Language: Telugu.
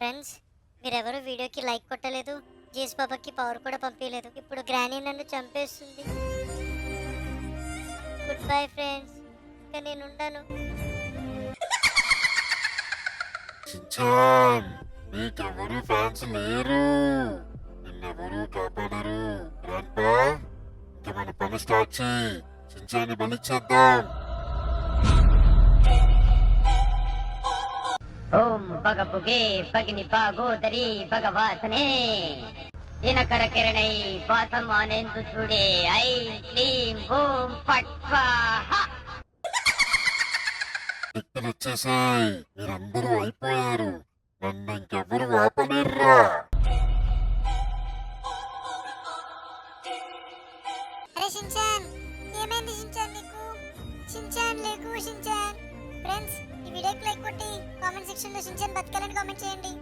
ఫ్రెండ్స్, మీరెవరూ వీడియోకి లైక్ కొట్టలేదు, జేస్ బాబాకి పవర్ కూడా పంపించలేదు. ఇప్పుడు గ్రానీ నన్ను చంపేస్తుంది. గుడ్ బై ఫ్రెండ్స్, ఇంకా నేను ఉండను. చించాన్, నీకెవరు ఫ్యాన్స్ లేరు, నిన్నెవరూ కాపాడరు. గ్రాండ్పా, ఇంక మన పని స్టార్ట్ చేయి. చించాన్ని బలిచ్చేద్దాం. ఓం పగపుగే పగిని పాగోదరి భగవాసనే దినకర కిరణై వాసమానేందు చూడే ఐ క్లీం ఓం ఫట్ స్వాహ. శక్తులు వచ్చేసాయి, మీరందరూ అయిపోయారు. నన్ను ఇంకెవరు ఆపలేర్రా. అరే షించాన్, ఏమైంది షించాన్ నీకు? షించాన్ లేకు షించాన్. ఫ్రెండ్స్, ఈ వీడియోకి లైక్ కొట్టి కామెంట్ సెక్షన్ లో షించాన్ బతకాలని కామెంట్ చేయండి.